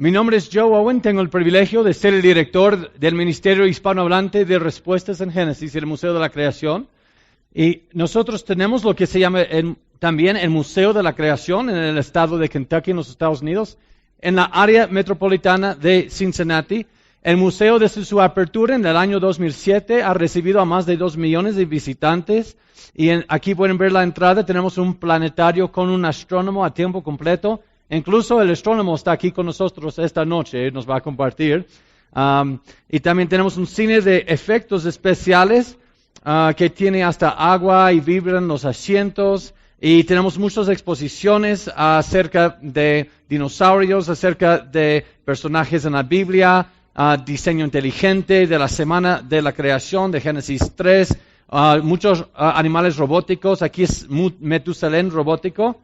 Mi nombre es Joe Owen, tengo el privilegio de ser el director del Ministerio Hispanohablante de Respuestas en Génesis, el Museo de la Creación. Y nosotros tenemos lo que se llama también el Museo de la Creación en el estado de Kentucky, en los Estados Unidos, en la área metropolitana de Cincinnati. El museo desde su apertura en el año 2007 ha recibido a más de 2 millones de visitantes. Y aquí pueden ver la entrada, tenemos un planetario con un astrónomo a tiempo completo. Incluso el astrónomo está aquí con nosotros esta noche, nos va a compartir. Y también tenemos un cine de efectos especiales que tiene hasta agua y vibran los asientos. Y tenemos muchas exposiciones acerca de dinosaurios, acerca de personajes en la Biblia, diseño inteligente de la semana de la creación de Génesis 3, muchos animales robóticos. Aquí es Metusalén robótico.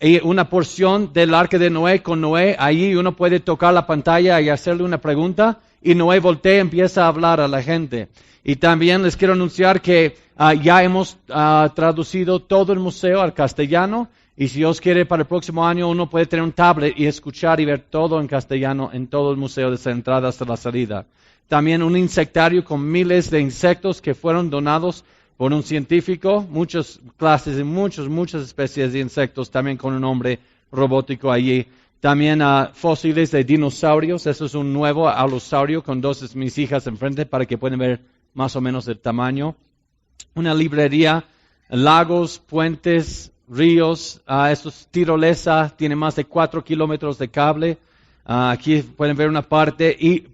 Y una porción del arca de Noé con Noé, ahí uno puede tocar la pantalla y hacerle una pregunta, y Noé voltea y empieza a hablar a la gente. Y también les quiero anunciar que ya hemos traducido todo el museo al castellano, y si Dios quiere para el próximo año uno puede tener un tablet y escuchar y ver todo en castellano en todo el museo desde la entrada hasta la salida. También un insectario con miles de insectos que fueron donados por un científico, muchas clases y muchas especies de insectos, también con un hombre robótico allí. También fósiles de dinosaurios, eso es un nuevo alosaurio con 2 de mis hijas enfrente para que puedan ver más o menos el tamaño. Una librería, lagos, puentes, ríos, esto es tirolesa, tiene más de 4 kilómetros de cable. Aquí pueden ver una parte y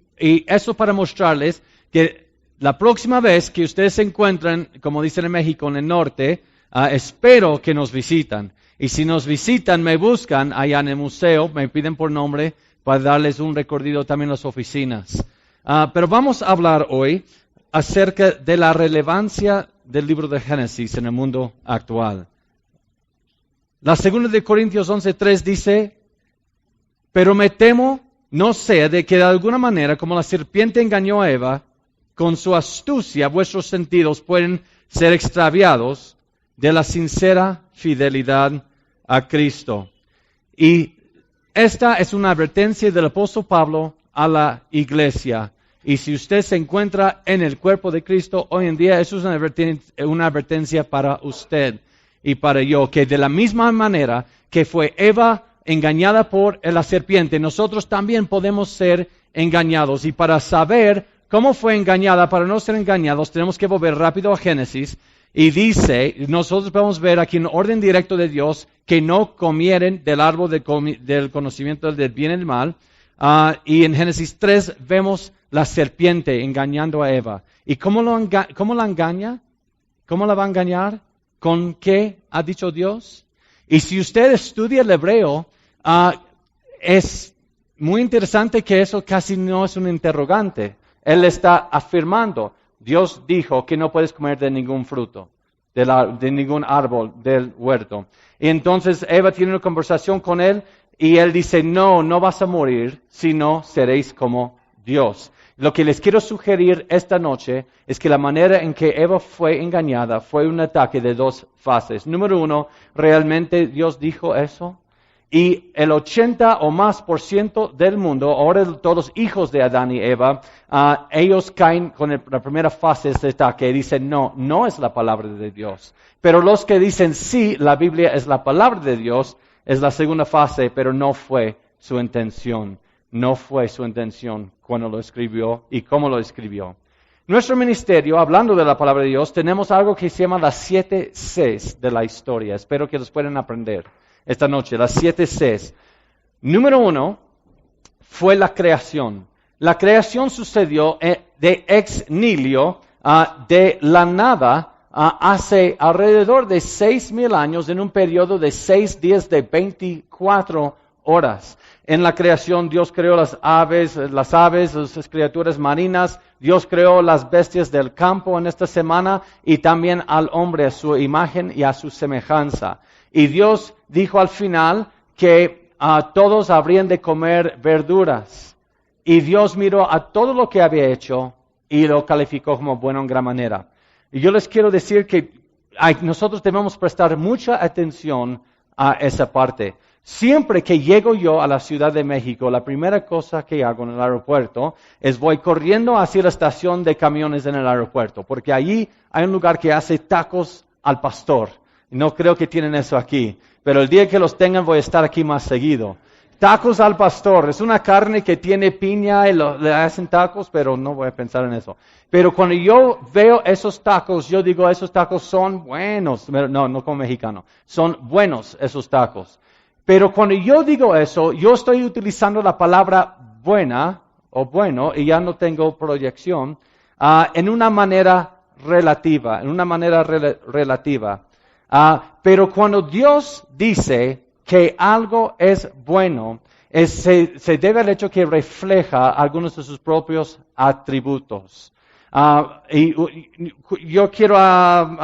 eso para mostrarles que la próxima vez que ustedes se encuentran, como dicen en México, en el norte, espero que nos visitan. Y si nos visitan, me buscan allá en el museo, me piden por nombre para darles un recorrido también en las oficinas. Pero vamos a hablar hoy acerca de la relevancia del libro de Génesis en el mundo actual. La 2 de Corintios 11:3 dice, pero me temo, no sea de que de alguna manera, como la serpiente engañó a Eva, con su astucia vuestros sentidos pueden ser extraviados de la sincera fidelidad a Cristo. Y esta es una advertencia del apóstol Pablo a la iglesia. Y si usted se encuentra en el cuerpo de Cristo hoy en día, eso es una advertencia para usted y para yo, que de la misma manera que fue Eva engañada por la serpiente, nosotros también podemos ser engañados. Y para saber cómo fue engañada, para no ser engañados, tenemos que volver rápido a Génesis. Y dice, nosotros podemos ver aquí en orden directo de Dios, que no comieren del árbol del conocimiento del bien y del mal. Y en Génesis 3 vemos la serpiente engañando a Eva. ¿Y cómo la engaña? ¿Cómo la va a engañar? ¿Con qué ha dicho Dios? Y si usted estudia el hebreo, es muy interesante que eso casi no es un interrogante. Él está afirmando, Dios dijo que no puedes comer de ningún fruto, de ningún árbol del huerto. Y entonces Eva tiene una conversación con él y él dice, no vas a morir, sino seréis como Dios. Lo que les quiero sugerir esta noche es que la manera en que Eva fue engañada fue un ataque de 2 fases. Número 1, ¿realmente Dios dijo eso? Y el 80% o más del mundo, ahora todos los hijos de Adán y Eva, ellos caen con la primera fase de este ataque y dicen, no es la palabra de Dios. Pero los que dicen, sí, la Biblia es la palabra de Dios, es la segunda fase, pero no fue su intención. No fue su intención cuando lo escribió y cómo lo escribió. Nuestro ministerio, hablando de la palabra de Dios, tenemos algo que se llama las 7 Cs de la historia. Espero que los puedan aprender esta noche, las 7 Cs. Número 1 fue la creación. La creación sucedió de ex nihilo, de la nada, hace alrededor de 6,000 años en un periodo de 6 días de 24 horas. En la creación Dios creó las aves, las criaturas marinas. Dios creó las bestias del campo en esta semana y también al hombre a su imagen y a su semejanza. Y Dios dijo al final que todos habrían de comer verduras. Y Dios miró a todo lo que había hecho y lo calificó como bueno en gran manera. Y yo les quiero decir que nosotros debemos prestar mucha atención a esa parte. Siempre que llego yo a la Ciudad de México, la primera cosa que hago en el aeropuerto es voy corriendo hacia la estación de camiones en el aeropuerto, porque allí hay un lugar que hace tacos al pastor. No creo que tienen eso aquí, pero el día que los tengan voy a estar aquí más seguido. Tacos al pastor, es una carne que tiene piña y le hacen tacos, pero no voy a pensar en eso. Pero cuando yo veo esos tacos, yo digo, esos tacos son buenos. No como mexicano, son buenos esos tacos. Pero cuando yo digo eso, yo estoy utilizando la palabra buena o bueno, y ya no tengo proyección, en una manera relativa, pero cuando Dios dice que algo es bueno, se debe al hecho que refleja algunos de sus propios atributos. Y yo quiero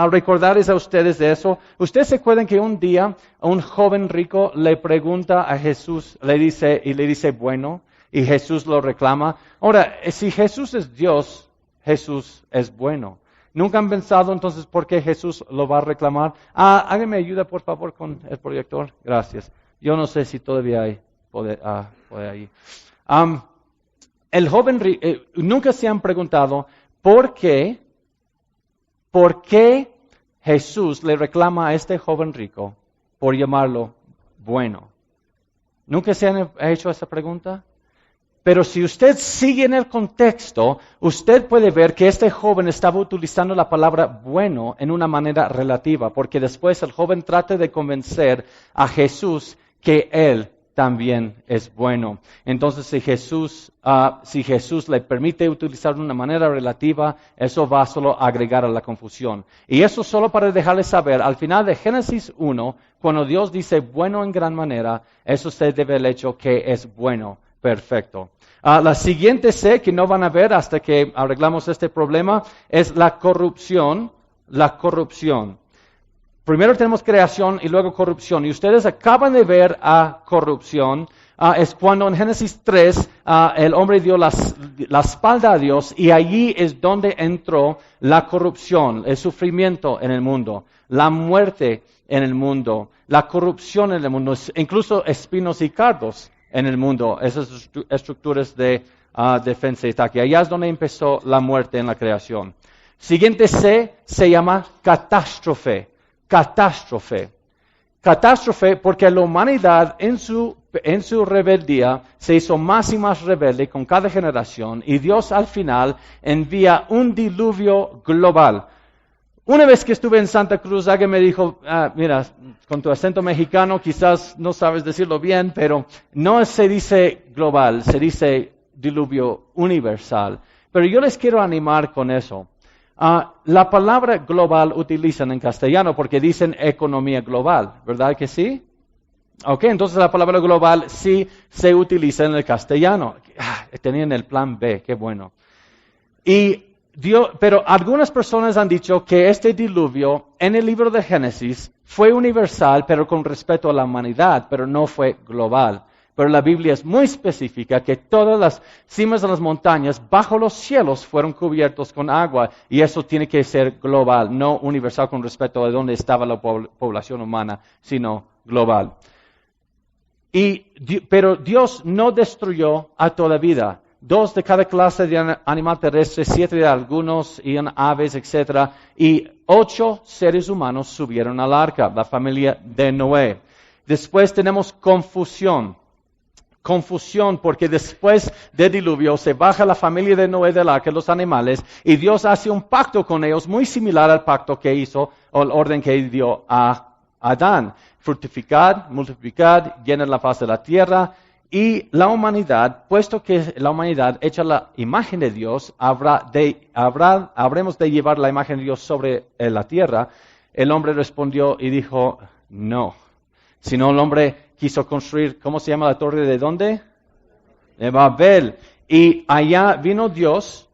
recordarles a ustedes de eso. Ustedes se acuerdan que un día un joven rico le pregunta a Jesús, le dice bueno, y Jesús lo reclama. Ahora, si Jesús es Dios, Jesús es bueno. ¿Nunca han pensado entonces por qué Jesús lo va a reclamar? Háganme ayuda por favor con el proyector. Gracias. Yo no sé si todavía hay poder ahí. El joven rico, nunca se han preguntado ¿por qué Jesús le reclama a este joven rico por llamarlo bueno? ¿Nunca se han hecho esa pregunta? Pero si usted sigue en el contexto, usted puede ver que este joven estaba utilizando la palabra bueno en una manera relativa, porque después el joven trata de convencer a Jesús que él también es bueno. Entonces, si Jesús le permite utilizar de una manera relativa, eso va solo a agregar a la confusión. Y eso solo para dejarles saber, al final de Génesis 1, cuando Dios dice bueno en gran manera, eso se debe al hecho que es bueno, perfecto. La siguiente C que no van a ver hasta que arreglamos este problema es la corrupción. La corrupción. Primero tenemos creación y luego corrupción. Y ustedes acaban de ver a corrupción. Es cuando en Génesis 3 el hombre dio la espalda a Dios y allí es donde entró la corrupción, el sufrimiento en el mundo, la muerte en el mundo, la corrupción en el mundo, incluso espinos y cardos en el mundo, esas estructuras de defensa y ataque. Allá es donde empezó la muerte en la creación. Siguiente C se llama catástrofe. Catástrofe. Catástrofe porque la humanidad en su rebeldía se hizo más y más rebelde con cada generación y Dios al final envía un diluvio global. Una vez que estuve en Santa Cruz, alguien me dijo, mira, con tu acento mexicano quizás no sabes decirlo bien, pero no se dice global, se dice diluvio universal. Pero yo les quiero animar con eso. La palabra global utilizan en castellano porque dicen economía global, ¿verdad que sí? Ok, entonces la palabra global sí se utiliza en el castellano. Tenían el plan B, qué bueno. Pero algunas personas han dicho que este diluvio en el libro de Génesis fue universal, pero con respecto a la humanidad, pero no fue global. Pero la Biblia es muy específica que todas las cimas de las montañas bajo los cielos fueron cubiertos con agua y eso tiene que ser global, no universal con respecto a dónde estaba la población humana, sino global. Pero Dios no destruyó a toda vida. 2 de cada clase de animal terrestre, 7 de algunos, y aves, etc. Y 8 seres humanos subieron al arca, la familia de Noé. Después tenemos confusión. Confusión porque después del diluvio se baja la familia de Noé del arca, los animales, y Dios hace un pacto con ellos muy similar al pacto que hizo, o el orden que dio a Adán. Fructificad, multiplicad, llenad la faz de la tierra. Y la humanidad, puesto que la humanidad echa la imagen de Dios, habremos de llevar la imagen de Dios sobre la tierra. El hombre respondió y dijo, no. Sino el hombre quiso construir, ¿cómo se llama la torre de dónde? De Babel. Y allá vino Dios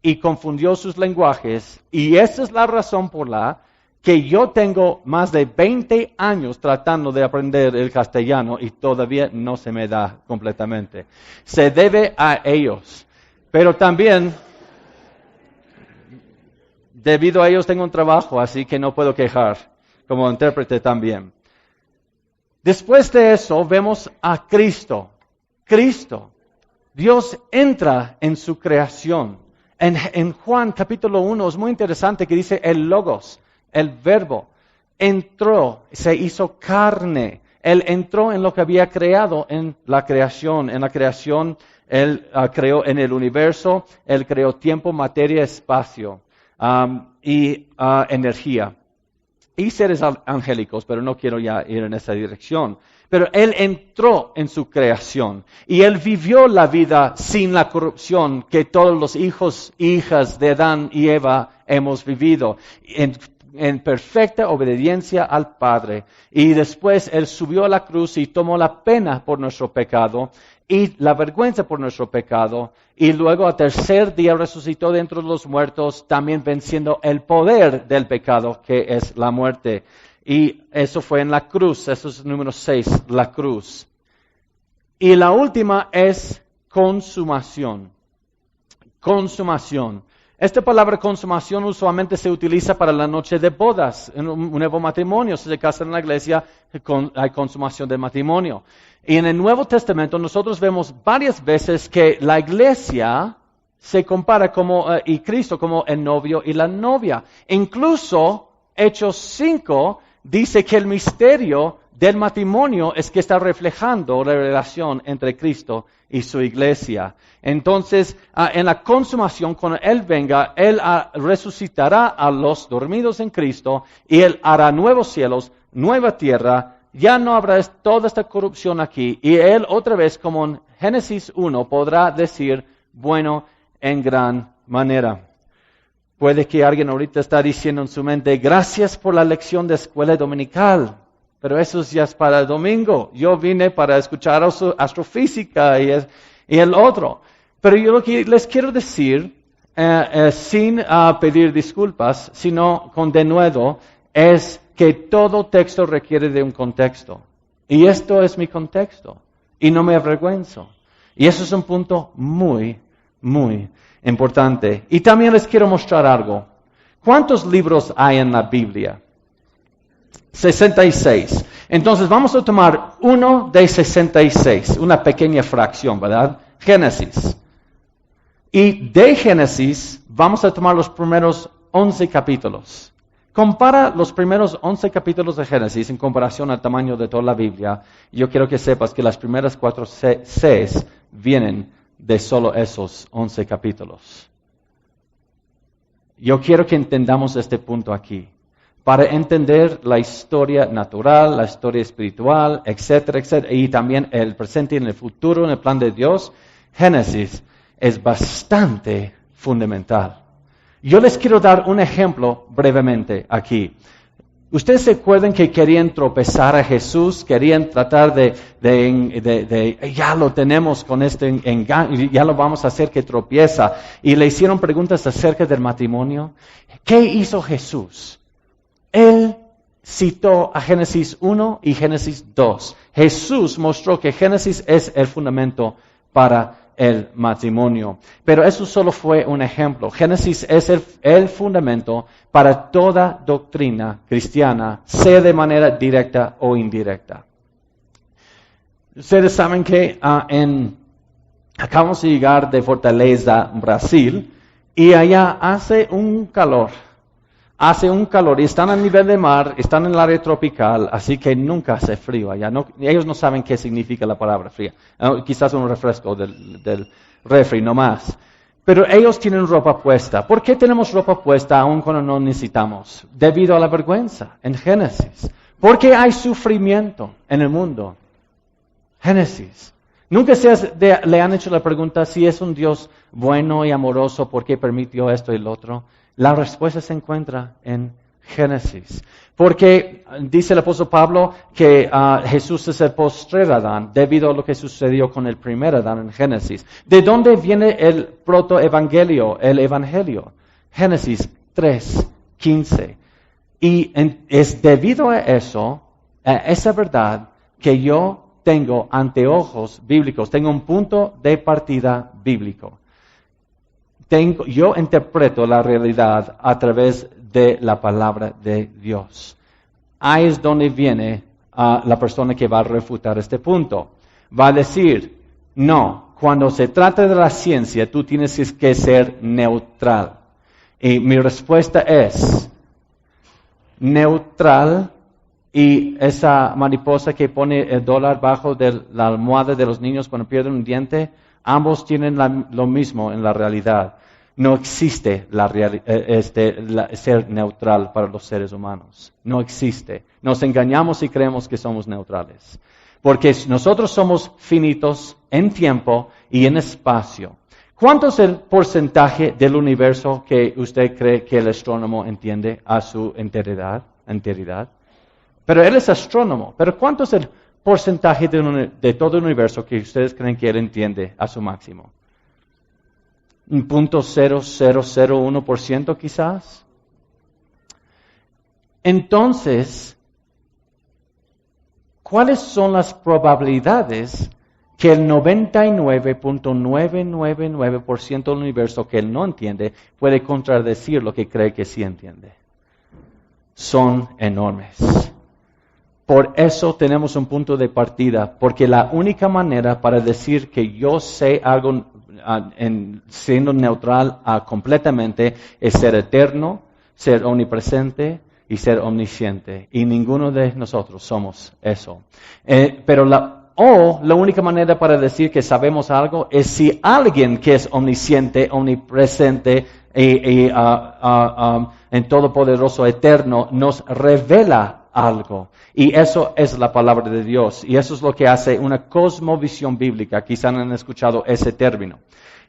y confundió sus lenguajes. Y esa es la razón por la que yo tengo más de 20 años tratando de aprender el castellano y todavía no se me da completamente. Se debe a ellos. Pero también, debido a ellos tengo un trabajo, así que no puedo quejar, como intérprete también. Después de eso vemos a Cristo. Cristo. Dios entra en su creación. En Juan capítulo 1 es muy interesante que dice el Logos, el Verbo, entró, se hizo carne. Él entró en lo que había creado en la creación. En la creación Él creó en el universo, Él creó tiempo, materia, espacio y energía. Y seres angélicos, pero no quiero ya ir en esa dirección. Pero Él entró en su creación y Él vivió la vida sin la corrupción que todos los hijos e hijas de Adán y Eva hemos vivido, en perfecta obediencia al Padre. Y después Él subió a la cruz y tomó la pena por nuestro pecado y la vergüenza por nuestro pecado. Y luego al tercer día resucitó de entre los muertos, también venciendo el poder del pecado que es la muerte. Y eso fue en la cruz, eso es el número 6, la cruz. Y la última es consumación. Consumación. Esta palabra consumación usualmente se utiliza para la noche de bodas, en un nuevo matrimonio. Si se casan en la iglesia, hay consumación del matrimonio. Y en el Nuevo Testamento nosotros vemos varias veces que la iglesia se compara y Cristo como el novio y la novia. Incluso Hechos 5 dice que el misterio del matrimonio es que está reflejando la relación entre Cristo y su iglesia. Entonces, en la consumación, cuando Él venga, Él resucitará a los dormidos en Cristo y Él hará nuevos cielos, nueva tierra. Ya no habrá toda esta corrupción aquí. Y Él otra vez, como en Génesis 1, podrá decir, bueno, en gran manera. Puede que alguien ahorita está diciendo en su mente, gracias por la lección de escuela dominical, pero eso ya es para el domingo. Yo vine para escuchar astrofísica y el otro. Pero yo lo que les quiero decir, sin pedir disculpas, sino con denuedo, es que todo texto requiere de un contexto. Y esto es mi contexto. Y no me avergüenzo. Y eso es un punto muy, muy importante. Y también les quiero mostrar algo. ¿Cuántos libros hay en la Biblia? 66. Entonces vamos a tomar uno de 66, una pequeña fracción, ¿verdad? Génesis. Y de Génesis vamos a tomar los primeros 11 capítulos. Compara los primeros 11 capítulos de Génesis en comparación al tamaño de toda la Biblia. Yo quiero que sepas que las primeras 4 Cs vienen de solo esos 11 capítulos. Yo quiero que entendamos este punto aquí. Para entender la historia natural, la historia espiritual, etcétera, etcétera, y también el presente y el futuro en el plan de Dios, Génesis es bastante fundamental. Yo les quiero dar un ejemplo brevemente aquí. ¿Ustedes se acuerdan que querían tropezar a Jesús? Querían tratar ya lo tenemos con este engaño, ya lo vamos a hacer que tropieza. Y le hicieron preguntas acerca del matrimonio. ¿Qué hizo Jesús? Él citó a Génesis 1 y Génesis 2. Jesús mostró que Génesis es el fundamento para el matrimonio. Pero eso solo fue un ejemplo. Génesis es el fundamento para toda doctrina cristiana, sea de manera directa o indirecta. Ustedes saben que acabamos de llegar de Fortaleza, Brasil, y allá hace un calor y están a nivel de mar, están en el área tropical, así que nunca hace frío allá. Ellos no saben qué significa la palabra fría. Quizás un refresco del refri, no más. Pero ellos tienen ropa puesta. ¿Por qué tenemos ropa puesta aun cuando no necesitamos? Debido a la vergüenza, en Génesis. ¿Por qué hay sufrimiento en el mundo? Génesis. Nunca le han hecho la pregunta si es un Dios bueno y amoroso, ¿por qué permitió esto y lo otro? La respuesta se encuentra en Génesis. Porque dice el apóstol Pablo que Jesús es el postrer Adán, debido a lo que sucedió con el primer Adán en Génesis. ¿De dónde viene el protoevangelio, el evangelio? Génesis 3:15. Y es debido a eso, a esa verdad, que yo tengo anteojos bíblicos, tengo un punto de partida bíblico. Yo interpreto la realidad a través de la palabra de Dios. Ahí es donde viene la persona que va a refutar este punto. Va a decir, no, cuando se trata de la ciencia, tú tienes que ser neutral. Y mi respuesta es, neutral, y esa mariposa que pone el dólar bajo de la almohada de los niños cuando pierden un diente, ambos tienen lo mismo en la realidad. No existe ser neutral para los seres humanos. No existe. Nos engañamos y creemos que somos neutrales. Porque nosotros somos finitos en tiempo y en espacio. ¿Cuánto es el porcentaje del universo que usted cree que el astrónomo entiende a su enteridad? Pero él es astrónomo. ¿Pero cuánto es el porcentaje de todo el universo que ustedes creen que él entiende a su máximo? ¿Un 0.0001% quizás? Entonces, ¿cuáles son las probabilidades que el 99.999% del universo que él no entiende puede contradecir lo que cree que sí entiende? Son enormes. Por eso tenemos un punto de partida, porque la única manera para decir que yo sé algo siendo neutral completamente es ser eterno, ser omnipresente y ser omnisciente. Y ninguno de nosotros somos eso. Pero la única manera para decir que sabemos algo es si alguien que es omnisciente, omnipresente y en todopoderoso eterno nos revela algo. Y eso es la palabra de Dios. Y eso es lo que hace una cosmovisión bíblica. Quizás han escuchado ese término.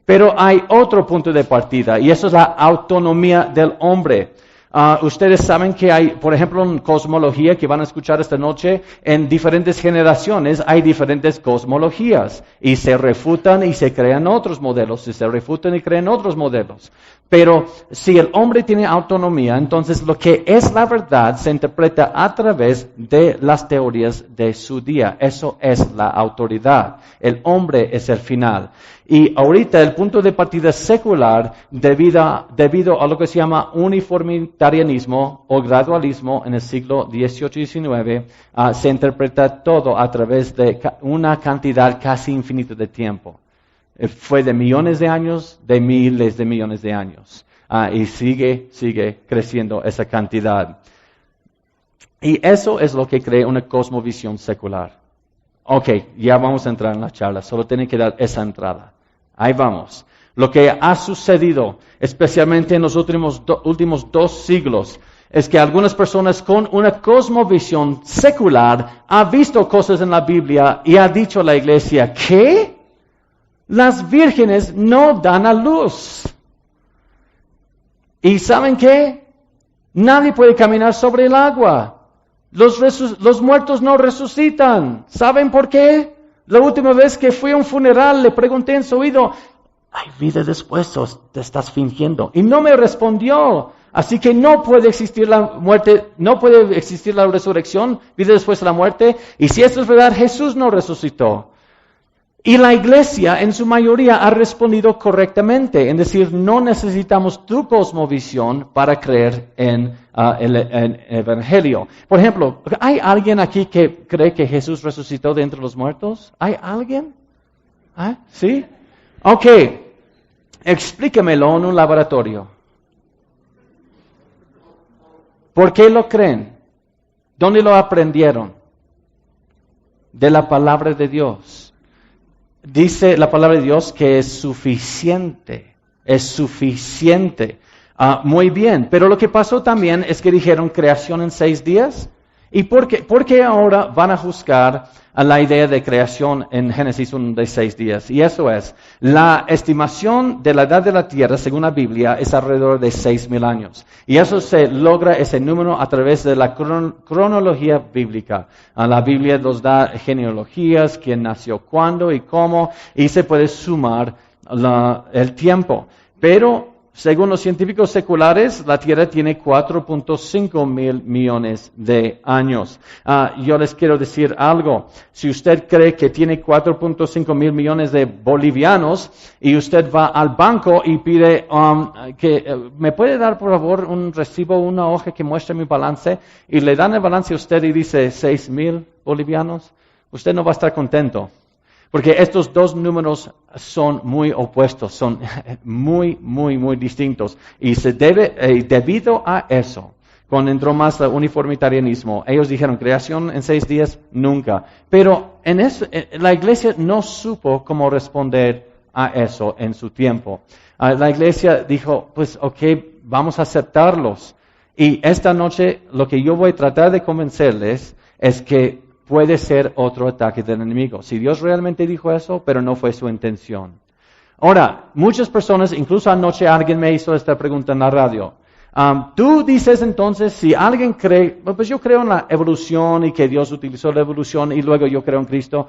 Pero hay otro punto de partida y eso es la autonomía del hombre. Ustedes saben que hay, por ejemplo, en cosmología que van a escuchar esta noche, en diferentes generaciones hay diferentes cosmologías y se refutan y se crean otros modelos, y se refutan y crean otros modelos. Pero si el hombre tiene autonomía, entonces lo que es la verdad se interpreta a través de las teorías de su día. Eso es la autoridad. El hombre es el final. Y ahorita el punto de partida secular, debido a lo que se llama uniformitarianismo o gradualismo en el siglo XVIII y XIX, se interpreta todo a través de una cantidad casi infinita de tiempo. Fue de millones de años, de miles de millones de años. Y sigue creciendo esa cantidad. Y eso es lo que crea una cosmovisión secular. Ok, ya vamos a entrar en la charla, solo tienen que dar esa entrada. Ahí vamos. Lo que ha sucedido, especialmente en los últimos 2 siglos, es que algunas personas con una cosmovisión secular han visto cosas en la Biblia y ha dicho a la iglesia, ¿qué? Las vírgenes no dan a luz. ¿Y saben qué? Nadie puede caminar sobre el agua. Los muertos no resucitan. ¿Saben por qué? La última vez que fui a un funeral le pregunté en su oído, ¿hay vida después o te estás fingiendo? Y no me respondió. Así que no puede existir la muerte, no puede existir la resurrección, vida después de la muerte. Y si esto es verdad, Jesús no resucitó. Y la iglesia en su mayoría ha respondido correctamente, en decir, no necesitamos tu cosmovisión para creer en el Evangelio. Por ejemplo, ¿hay alguien aquí que cree que Jesús resucitó de entre los muertos? ¿Hay alguien? ¿Sí? Ok, explíquemelo en un laboratorio. ¿Por qué lo creen? ¿Dónde lo aprendieron? De la palabra de Dios. Dice la palabra de Dios que es suficiente. Es suficiente. Muy bien, pero lo que pasó también es que dijeron creación en 6 días. ¿Y por qué ahora van a juzgar a la idea de creación en Génesis 1 de 6 días? Y eso es, la estimación de la edad de la tierra, según la Biblia, es alrededor de 6,000 años. Y eso se logra, ese número, a través de la cronología bíblica. La Biblia nos da genealogías, quién nació cuándo y cómo, y se puede sumar el tiempo. Pero Según los científicos seculares, la Tierra tiene 4.5 mil millones de años. Yo les quiero decir algo. Si usted cree que tiene 4.5 mil millones de bolivianos y usted va al banco y pide ¿me puede dar por favor un recibo, una hoja que muestre mi balance? Y le dan el balance a usted y dice 6,000 bolivianos, usted no va a estar contento. Porque estos dos números son muy opuestos, son muy, muy, muy distintos. Y debido a eso, cuando entró más el uniformitarianismo, ellos dijeron, creación en 6 días, nunca. Pero la iglesia no supo cómo responder a eso en su tiempo. La iglesia dijo, pues ok, vamos a aceptarlos. Y esta noche lo que yo voy a tratar de convencerles es que puede ser otro ataque del enemigo. Si Dios realmente dijo eso, pero no fue su intención. Ahora, muchas personas, incluso anoche alguien me hizo esta pregunta en la radio. Tú dices entonces, si alguien cree, pues yo creo en la evolución y que Dios utilizó la evolución y luego yo creo en Cristo.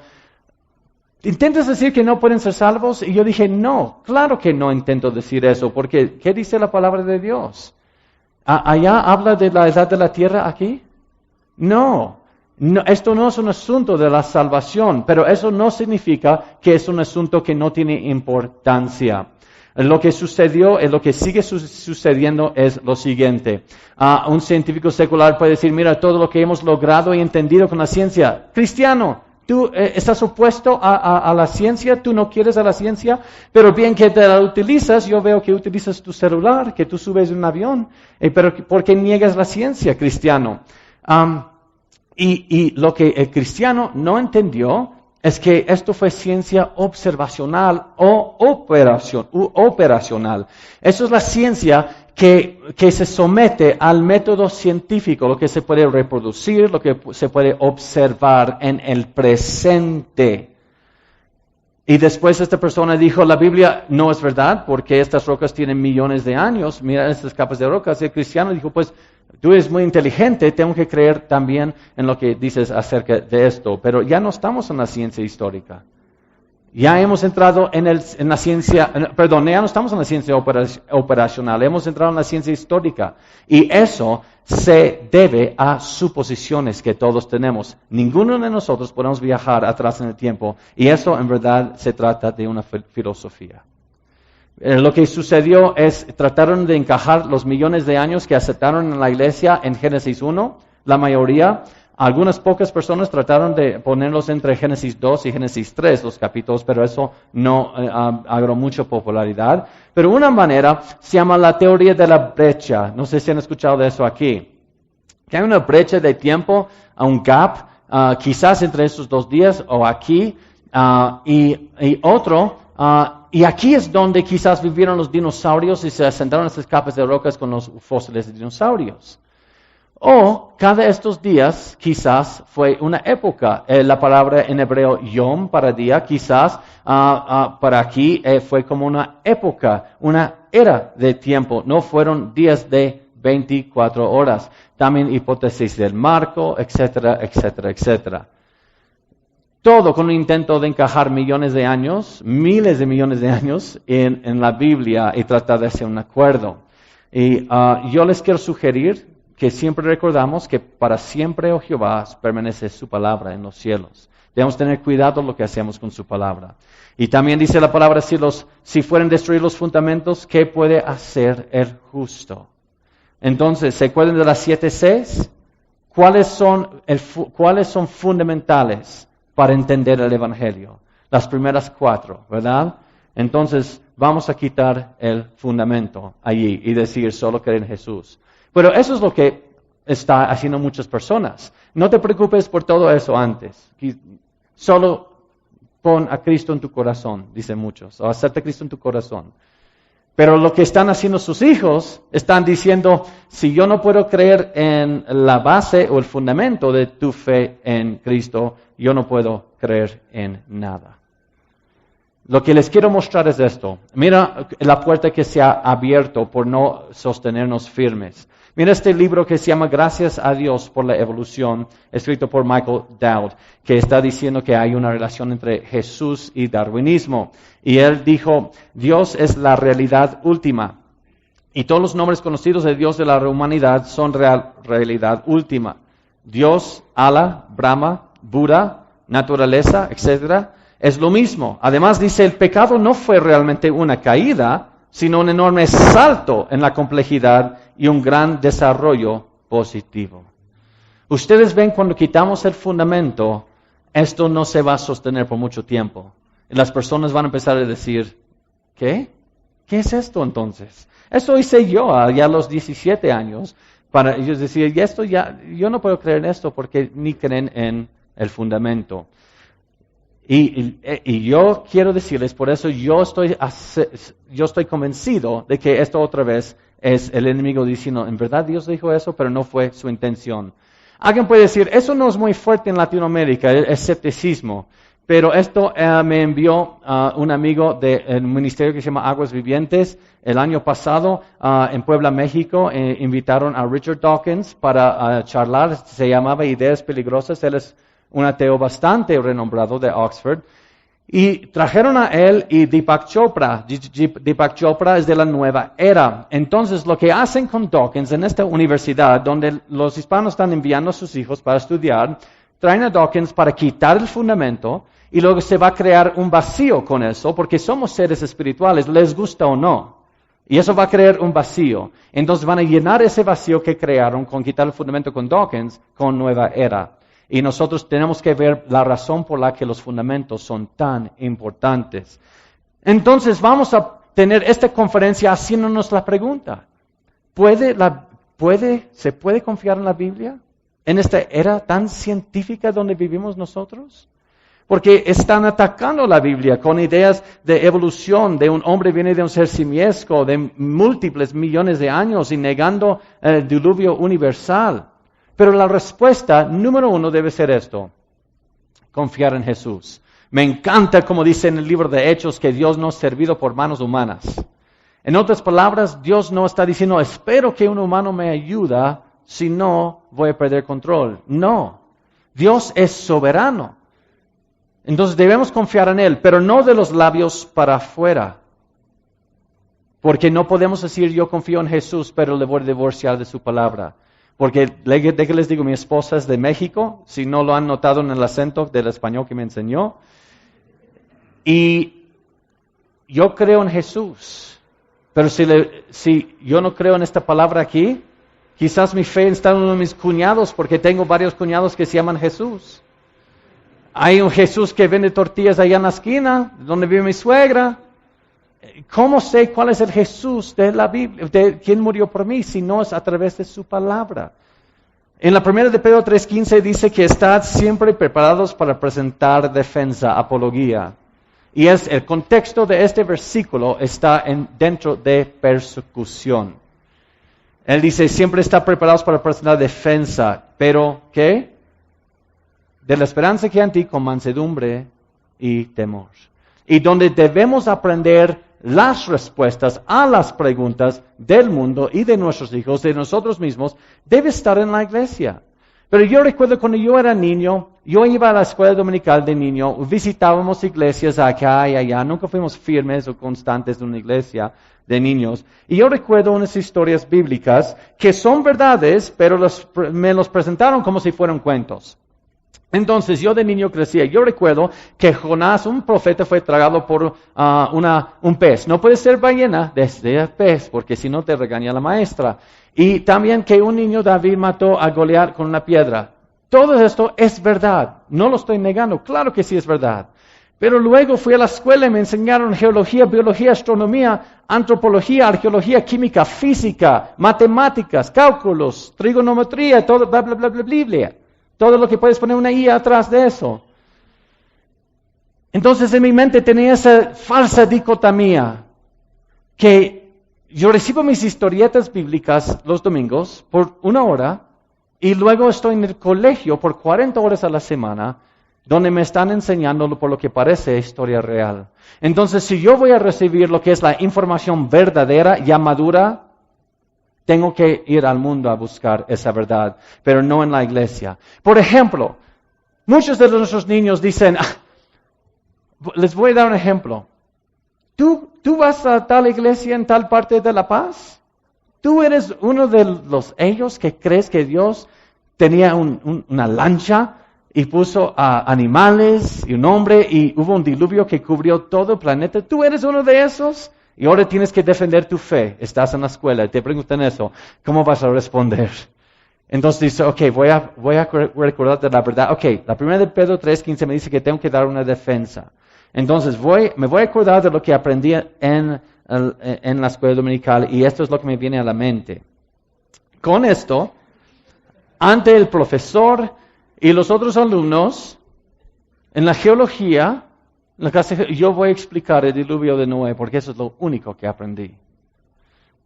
¿Intentas decir que no pueden ser salvos? Y yo dije, no, claro que no intento decir eso, porque ¿qué dice la palabra de Dios? ¿Allá habla de la edad de la tierra aquí? No. No, esto no es un asunto de la salvación, pero eso no significa que es un asunto que no tiene importancia. Lo que sucedió, lo que sigue sucediendo es lo siguiente. Un científico secular puede decir, mira, todo lo que hemos logrado y entendido con la ciencia. Cristiano, tú estás opuesto a la ciencia, tú no quieres a la ciencia, pero bien que te la utilizas, yo veo que utilizas tu celular, que tú subes un avión, pero ¿por qué niegas la ciencia, cristiano? Y lo que el cristiano no entendió es que esto fue ciencia observacional o operacional. Eso es la ciencia que se somete al método científico, lo que se puede reproducir, lo que se puede observar en el presente. Y después esta persona dijo, la Biblia no es verdad porque estas rocas tienen millones de años, mira estas capas de rocas. Y el cristiano dijo, pues tú eres muy inteligente, tengo que creer también en lo que dices acerca de esto. Pero ya no estamos en la ciencia histórica. Ya hemos entrado ya no estamos en la ciencia operacional, hemos entrado en la ciencia histórica. Y eso se debe a suposiciones que todos tenemos. Ninguno de nosotros podemos viajar atrás en el tiempo. Y eso en verdad se trata de una filosofía. Lo que sucedió es, trataron de encajar los millones de años que aceptaron en la iglesia en Génesis 1, la mayoría. Algunas pocas personas trataron de ponerlos entre Génesis 2 y Génesis 3, los capítulos, pero eso no agarró mucha popularidad. Pero una manera se llama la teoría de la brecha. No sé si han escuchado de eso aquí. Que hay una brecha de tiempo, un gap, quizás entre esos 2 días o aquí, y otro. Y aquí es donde quizás vivieron los dinosaurios y se asentaron esas capas de rocas con los fósiles de dinosaurios. O cada estos días quizás fue una época. La palabra en hebreo yom para día, quizás para aquí fue como una época, una era de tiempo. No fueron días de 24 horas. También hipótesis del marco, etcétera, etcétera, etcétera. Todo con un intento de encajar millones de años, miles de millones de años en la Biblia y tratar de hacer un acuerdo. Y yo les quiero sugerir que siempre recordamos que para siempre, oh Jehová, permanece su palabra en los cielos. Debemos tener cuidado lo que hacemos con su palabra. Y también dice la palabra, si fueren destruidos los fundamentos, ¿qué puede hacer el justo? Entonces, ¿se acuerdan de las 7 Cs? ¿Cuáles son fundamentales para entender el Evangelio? Las primeras 4, ¿verdad? Entonces, vamos a quitar el fundamento allí y decir solo creer en Jesús. Pero eso es lo que está haciendo muchas personas. No te preocupes por todo eso antes. Solo pon a Cristo en tu corazón, dicen muchos, o acepta a Cristo en tu corazón. Pero lo que están haciendo sus hijos, están diciendo, si yo no puedo creer en la base o el fundamento de tu fe en Cristo, yo no puedo creer en nada. Lo que les quiero mostrar es esto. Mira la puerta que se ha abierto por no sostenernos firmes. Mira este libro que se llama Gracias a Dios por la Evolución, escrito por Michael Dowd, que está diciendo que hay una relación entre Jesús y darwinismo. Y él dijo, Dios es la realidad última. Y todos los nombres conocidos de Dios de la humanidad son realidad última. Dios, Allah, Brahma, Buda, naturaleza, etc. Es lo mismo. Además dice, el pecado no fue realmente una caída, sino un enorme salto en la complejidad y un gran desarrollo positivo. Ustedes ven, cuando quitamos el fundamento, esto no se va a sostener por mucho tiempo. Y las personas van a empezar a decir, ¿qué? ¿Qué es esto entonces? Eso hice yo ya a los 17 años. Para ellos decir, yo no puedo creer en esto porque ni creen en el fundamento. Y yo quiero decirles, por eso yo estoy convencido de que esto otra vez es el enemigo diciendo, en verdad Dios dijo eso, pero no fue su intención. Alguien puede decir, eso no es muy fuerte en Latinoamérica, el escepticismo. Pero esto me envió un amigo del ministerio que se llama Aguas Vivientes. El año pasado en Puebla, México, invitaron a Richard Dawkins para charlar. Se llamaba Ideas Peligrosas. Él es un ateo bastante renombrado de Oxford. Y trajeron a él y Deepak Chopra. Deepak Chopra es de la nueva era. Entonces, lo que hacen con Dawkins en esta universidad, donde los hispanos están enviando a sus hijos para estudiar, traen a Dawkins para quitar el fundamento y luego se va a crear un vacío con eso, porque somos seres espirituales, les gusta o no. Y eso va a crear un vacío. Entonces van a llenar ese vacío que crearon con quitar el fundamento con Dawkins, con nueva era. Y nosotros tenemos que ver la razón por la que los fundamentos son tan importantes. Entonces vamos a tener esta conferencia haciéndonos la pregunta. ¿Se puede confiar en la Biblia? ¿En esta era tan científica donde vivimos nosotros? Porque están atacando la Biblia con ideas de evolución, de un hombre viene de un ser simiesco, de múltiples millones de años y negando el diluvio universal. Pero la respuesta número uno debe ser esto: confiar en Jesús. Me encanta como dice en el libro de Hechos que Dios no es servido por manos humanas. En otras palabras, Dios no está diciendo, espero que un humano me ayude, si no voy a perder control. No, Dios es soberano. Entonces debemos confiar en Él, pero no de los labios para afuera. Porque no podemos decir yo confío en Jesús, pero le voy a divorciar de su palabra. Porque, de que les digo, mi esposa es de México, si no lo han notado en el acento del español que me enseñó. Y yo creo en Jesús, pero si yo no creo en esta palabra aquí, quizás mi fe está en uno de mis cuñados, porque tengo varios cuñados que se llaman Jesús. Hay un Jesús que vende tortillas allá en la esquina, donde vive mi suegra. ¿Cómo sé cuál es el Jesús de la Biblia, de quién murió por mí, si no es a través de su palabra? En la primera de Pedro 3:15 dice que estad siempre preparados para presentar defensa, apología. Y el contexto de este versículo está dentro de persecución. Él dice, siempre está preparados para presentar defensa, pero ¿qué? De la esperanza que hay en ti con mansedumbre y temor. Y donde debemos aprender las respuestas a las preguntas del mundo y de nuestros hijos, de nosotros mismos, debe estar en la iglesia. Pero yo recuerdo cuando yo era niño, yo iba a la escuela dominical de niño, visitábamos iglesias acá y allá, nunca fuimos firmes o constantes de una iglesia de niños. Y yo recuerdo unas historias bíblicas que son verdades, pero me los presentaron como si fueran cuentos. Entonces yo de niño crecía. Yo recuerdo que Jonás, un profeta, fue tragado por un pez. No puede ser ballena desde el pez, porque si no te regaña la maestra. Y también que un niño David mató a Goliat con una piedra. Todo esto es verdad. No lo estoy negando. Claro que sí es verdad. Pero luego fui a la escuela y me enseñaron geología, biología, astronomía, antropología, arqueología, química, física, matemáticas, cálculos, trigonometría, todo, bla, bla, bla, bla, bla, bla. Todo lo que puedes poner una I atrás de eso. Entonces en mi mente tenía esa falsa dicotomía, que yo recibo mis historietas bíblicas los domingos por 1 hora, y luego estoy en el colegio por 40 horas a la semana, donde me están enseñando por lo que parece historia real. Entonces si yo voy a recibir lo que es la información verdadera, ya madura, tengo que ir al mundo a buscar esa verdad, pero no en la iglesia. Por ejemplo, muchos de nuestros niños dicen, les voy a dar un ejemplo. ¿Tú vas a tal iglesia en tal parte de La Paz? ¿Tú eres uno de ellos que crees que Dios tenía una lancha y puso a animales y un hombre y hubo un diluvio que cubrió todo el planeta? ¿Tú eres uno de esos? Y ahora tienes que defender tu fe. Estás en la escuela y te preguntan eso. ¿Cómo vas a responder? Entonces dice, ok, voy a recordarte la verdad. Ok, la primera de Pedro 3:15 me dice que tengo que dar una defensa. Entonces me voy a acordar de lo que aprendí en la escuela dominical y esto es lo que me viene a la mente. Con esto, ante el profesor y los otros alumnos, en la geología, en la clase, yo voy a explicar el diluvio de Noé porque eso es lo único que aprendí.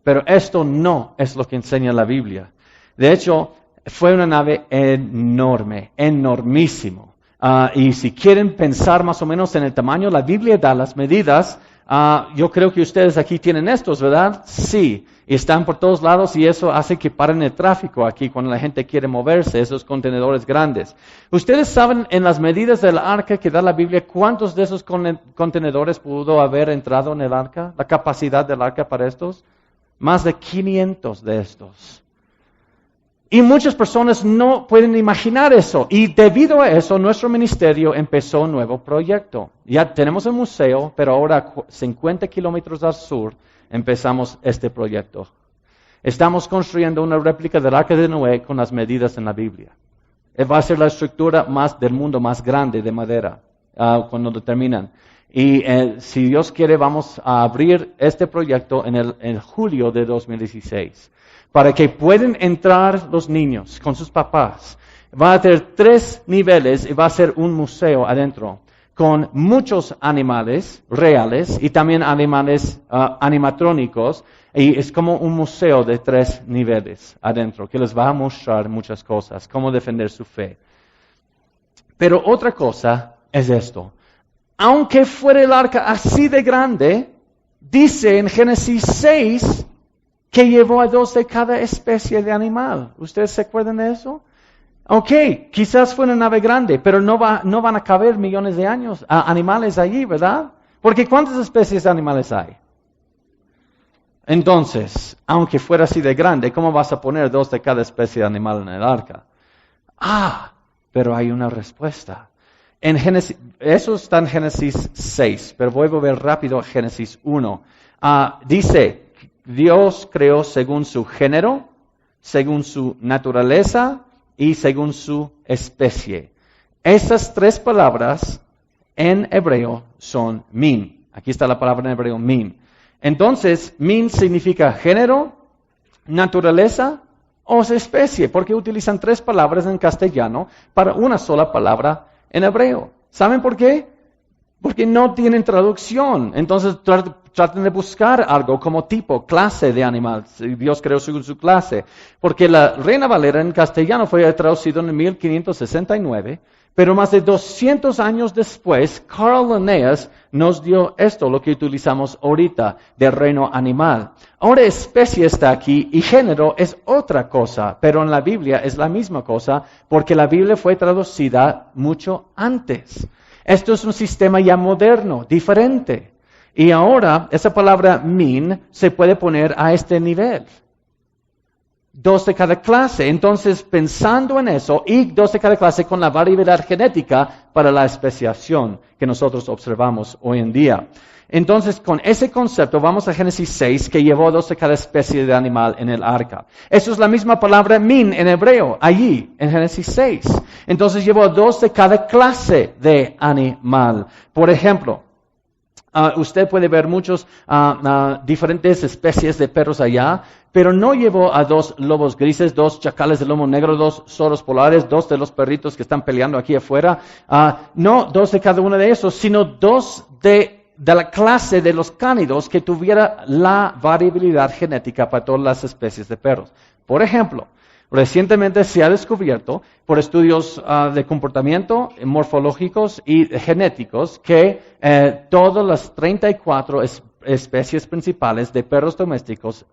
Pero esto no es lo que enseña la Biblia. De hecho, fue una nave enorme, enormísimo. Y si quieren pensar más o menos en el tamaño, la Biblia da las medidas. Yo creo que ustedes aquí tienen estos, ¿verdad? Sí. Y están por todos lados y eso hace que paren el tráfico aquí cuando la gente quiere moverse, esos contenedores grandes. Ustedes saben en las medidas del arca que da la Biblia, ¿cuántos de esos contenedores pudo haber entrado en el arca? La capacidad del arca para estos. Más de 500 de estos. Y muchas personas no pueden imaginar eso. Y debido a eso, nuestro ministerio empezó un nuevo proyecto. Ya tenemos el museo, pero ahora 50 kilómetros al sur empezamos este proyecto. Estamos construyendo una réplica del Arca de Noé con las medidas en la Biblia. Va a ser la estructura del mundo más grande de madera cuando lo terminan. Y si Dios quiere, vamos a abrir este proyecto en julio de 2016. Para que puedan entrar los niños con sus papás. Va a tener 3 niveles y va a ser un museo adentro. Con muchos animales reales y también animales animatrónicos. Y es como un museo de 3 niveles adentro que les va a mostrar muchas cosas, cómo defender su fe. Pero otra cosa es esto. Aunque fuera el arca así de grande, dice en Génesis 6 que llevó a 2 de cada especie de animal. ¿Ustedes se acuerdan de eso? Ok, quizás fue una nave grande, pero no van a caber millones de animales allí, ¿verdad? Porque ¿cuántas especies de animales hay? Entonces, aunque fuera así de grande, ¿cómo vas a poner 2 de cada especie de animal en el arca? Pero hay una respuesta. Eso está en Génesis 6, pero voy a volver rápido a Génesis 1. Dice, Dios creó según su género, según su naturaleza y según su especie. Estas 3 palabras en hebreo son min. Aquí está la palabra en hebreo min. Entonces, min significa género, naturaleza o especie, porque utilizan 3 palabras en castellano para una sola palabra en hebreo. ¿Saben por qué? Porque no tienen traducción. Entonces traten de buscar algo como tipo, clase de animal. Dios creó según su clase. Porque la Reina Valera en castellano fue traducido en 1569, pero más de 200 años después, Carl Linnaeus nos dio esto, lo que utilizamos ahorita, del reino animal. Ahora especie está aquí y género es otra cosa, pero en la Biblia es la misma cosa, porque la Biblia fue traducida mucho antes. Esto es un sistema ya moderno, diferente. Y ahora esa palabra min se puede poner a este nivel. 2 de cada clase. Entonces, pensando en eso, y 2 de cada clase con la variabilidad genética para la especiación que nosotros observamos hoy en día. Entonces, con ese concepto, vamos a Génesis 6, que llevó 2 de cada especie de animal en el arca. Eso es la misma palabra min en hebreo, allí, en Génesis 6. Entonces, llevó 2 de cada clase de animal. Por ejemplo, usted puede ver muchos diferentes especies de perros allá, pero no llevó a 2 lobos grises, 2 chacales de lomo negro, 2 zorros polares, 2 de los perritos que están peleando aquí afuera. No 2 de cada uno de esos, sino 2 de la clase de los cánidos que tuviera la variabilidad genética para todas las especies de perros. Por ejemplo, recientemente se ha descubierto por estudios de comportamiento morfológicos y genéticos que todas las 34 especies principales de perros domésticos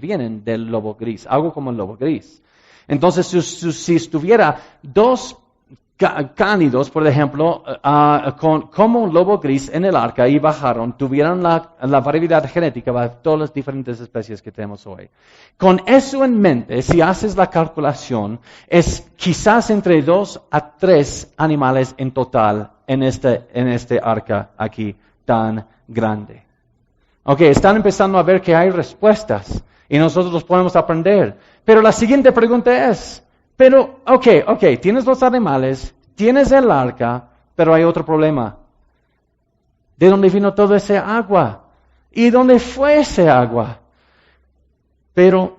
vienen del lobo gris, algo como el lobo gris. Entonces, si estuviera 2 cánidos, por ejemplo, como un lobo gris en el arca y bajaron, tuvieron la variedad genética de todas las diferentes especies que tenemos hoy. Con eso en mente, si haces la calculación, es quizás entre 2 a 3 animales en total en este arca aquí tan grande. Ok, están empezando a ver que hay respuestas y nosotros los podemos aprender. Pero la siguiente pregunta es, ok, tienes los animales, tienes el arca, pero hay otro problema. ¿De dónde vino toda esa agua? ¿Y dónde fue esa agua? Pero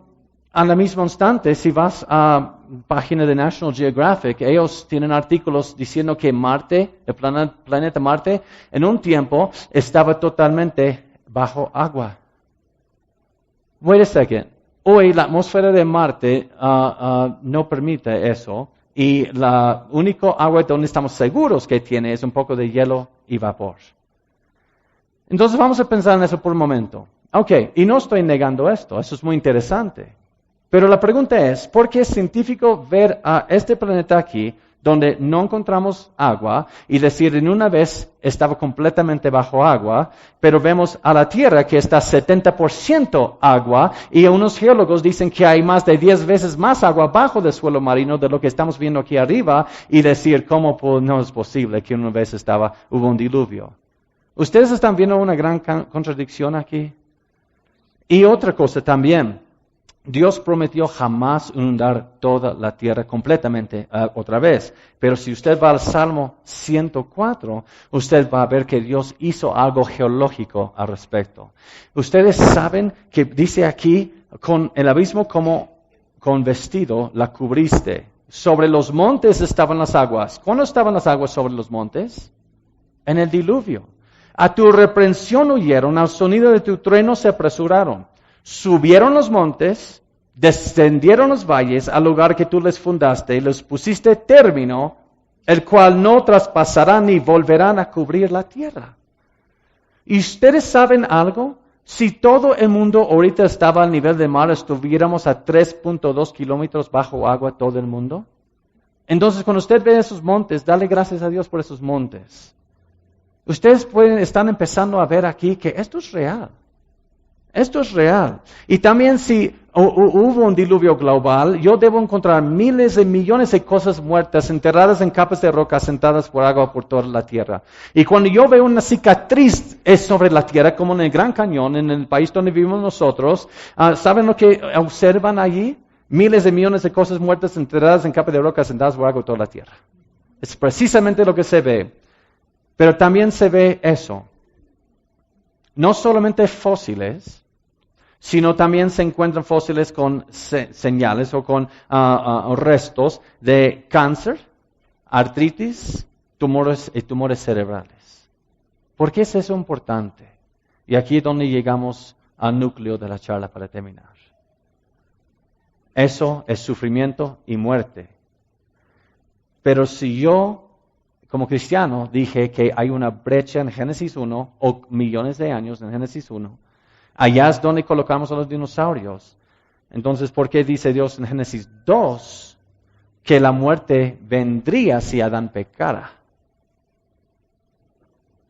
al mismo instante, si vas a la página de National Geographic, ellos tienen artículos diciendo que Marte, el planeta Marte, en un tiempo estaba totalmente bajo agua. Wait a second. Hoy la atmósfera de Marte no permite eso y la única agua donde estamos seguros que tiene es un poco de hielo y vapor. Entonces vamos a pensar en eso por un momento. Ok, y no estoy negando esto, eso es muy interesante. Pero la pregunta es, ¿por qué es científico ver a este planeta aquí donde no encontramos agua y decir en una vez estaba completamente bajo agua, pero vemos a la Tierra que está 70% agua y unos geólogos dicen que hay más de 10 veces más agua bajo del suelo marino de lo que estamos viendo aquí arriba y decir cómo no es posible que una vez hubo un diluvio? ¿Ustedes están viendo una gran contradicción aquí? Y otra cosa también. Dios prometió jamás inundar toda la tierra completamente otra vez. Pero si usted va al Salmo 104, usted va a ver que Dios hizo algo geológico al respecto. Ustedes saben que dice aquí, con el abismo como con vestido la cubriste. Sobre los montes estaban las aguas. ¿Cuándo estaban las aguas sobre los montes? En el diluvio. A tu reprensión huyeron, al sonido de tu trueno se apresuraron. Subieron los montes, descendieron los valles al lugar que tú les fundaste y les pusiste término, el cual no traspasarán ni volverán a cubrir la tierra. ¿Y ustedes saben algo? Si todo el mundo ahorita estaba al nivel del mar, estuviéramos a 3.2 kilómetros bajo agua todo el mundo. Entonces, cuando usted ve esos montes, dale gracias a Dios por esos montes. Ustedes están empezando a ver aquí que esto es real. Esto es real. Y también si hubo un diluvio global, yo debo encontrar miles de millones de cosas muertas enterradas en capas de roca sentadas por agua por toda la tierra. Y cuando yo veo una cicatriz sobre la tierra, como en el Gran Cañón, en el país donde vivimos nosotros, ¿saben lo que observan allí? Miles de millones de cosas muertas enterradas en capas de roca sentadas por agua por toda la tierra. Es precisamente lo que se ve. Pero también se ve eso. No solamente fósiles, sino también se encuentran fósiles con señales o con restos de cáncer, artritis, tumores y tumores cerebrales. ¿Por qué es eso importante? Y aquí es donde llegamos al núcleo de la charla para terminar. Eso es sufrimiento y muerte. Pero si yo, como cristiano, dije que hay una brecha en Génesis 1, o millones de años en Génesis 1, allá es donde colocamos a los dinosaurios. Entonces, ¿por qué dice Dios en Génesis 2 que la muerte vendría si Adán pecara?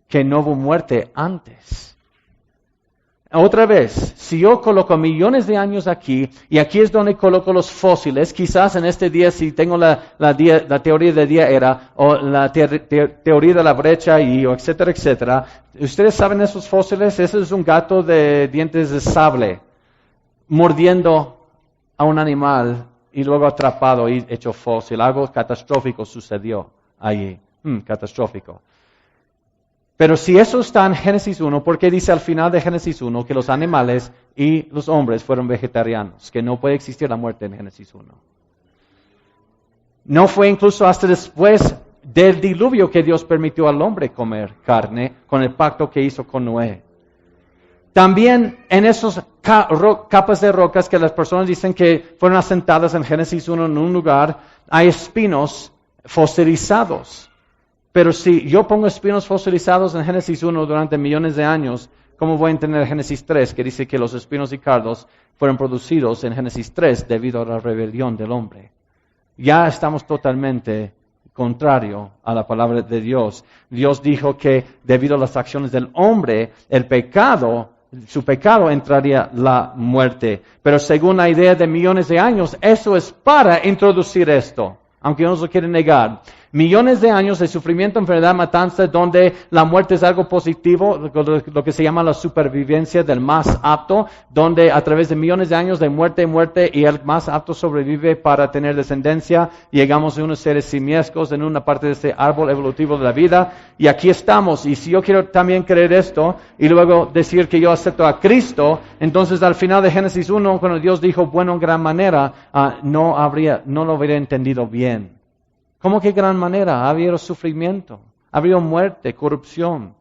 Que no hubo muerte antes. Otra vez, si yo coloco millones de años aquí, y aquí es donde coloco los fósiles, quizás en este día, si tengo la teoría del día era, o la teoría de la brecha, y etcétera, etcétera. ¿Ustedes saben esos fósiles? Ese es un gato de dientes de sable, mordiendo a un animal, y luego atrapado y hecho fósil. Algo catastrófico sucedió allí. Catastrófico. Pero si eso está en Génesis 1, ¿por qué dice al final de Génesis 1 que los animales y los hombres fueron vegetarianos? Que no puede existir la muerte en Génesis 1. No fue incluso hasta después del diluvio que Dios permitió al hombre comer carne con el pacto que hizo con Noé. También en esas capas de rocas que las personas dicen que fueron asentadas en Génesis 1 en un lugar, hay espinos fosilizados. Pero si yo pongo espinos fosilizados en Génesis 1 durante millones de años, ¿cómo voy a entender Génesis 3, que dice que los espinos y cardos fueron producidos en Génesis 3 debido a la rebelión del hombre? Ya estamos totalmente contrario a la palabra de Dios. Dios dijo que debido a las acciones del hombre, su pecado entraría la muerte. Pero según la idea de millones de años, eso es para introducir esto, aunque uno lo quiere negar. Millones de años de sufrimiento, enfermedad, matanza, donde la muerte es algo positivo, lo que se llama la supervivencia del más apto, donde a través de millones de años de muerte y el más apto sobrevive para tener descendencia, llegamos a unos seres simiescos en una parte de ese árbol evolutivo de la vida, y aquí estamos. Y si yo quiero también creer esto, y luego decir que yo acepto a Cristo, entonces al final de Génesis 1, cuando Dios dijo bueno en gran manera, no lo hubiera entendido bien. ¿Cómo que gran manera? Ha habido sufrimiento, ha habido muerte, corrupción.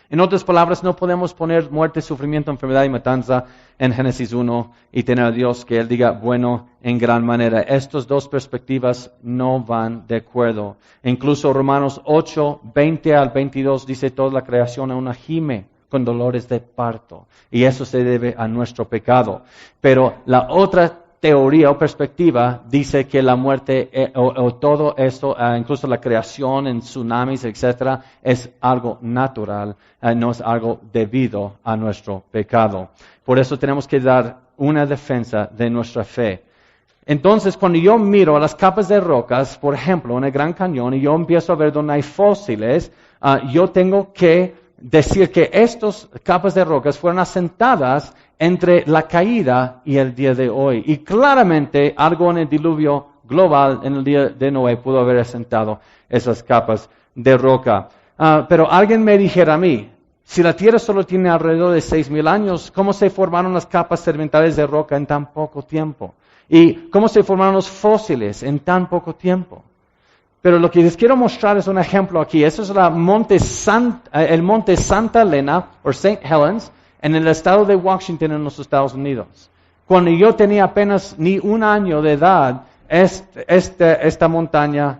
En otras palabras, no podemos poner muerte, sufrimiento, enfermedad y matanza en Génesis 1 y tener a Dios que Él diga bueno en gran manera. Estas dos perspectivas no van de acuerdo. Incluso Romanos 8, 20 al 22 dice toda la creación aún gime con dolores de parto. Y eso se debe a nuestro pecado. Pero la otra teoría o perspectiva dice que la muerte o todo esto, incluso la creación en tsunamis, etcétera, es algo natural, no es algo debido a nuestro pecado. Por eso tenemos que dar una defensa de nuestra fe. Entonces, cuando yo miro a las capas de rocas, por ejemplo, en el Gran Cañón, y yo empiezo a ver donde hay fósiles, yo tengo que decir que estas capas de rocas fueron asentadas entre la caída y el día de hoy. Y claramente algo en el diluvio global en el día de Noé pudo haber asentado esas capas de roca. Pero alguien me dijera a mí, si la Tierra solo tiene alrededor de 6,000 años, ¿cómo se formaron las capas sedimentarias de roca en tan poco tiempo? ¿Y cómo se formaron los fósiles en tan poco tiempo? Pero lo que les quiero mostrar es un ejemplo aquí. Eso es el monte Santa Elena, o St. Helens, en el estado de Washington, en los Estados Unidos. Cuando yo tenía apenas ni 1 año de edad, esta montaña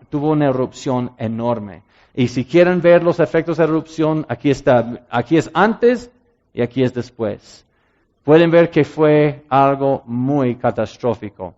tuvo una erupción enorme. Y si quieren ver los efectos de erupción, aquí está. Aquí es antes y aquí es después. Pueden ver que fue algo muy catastrófico.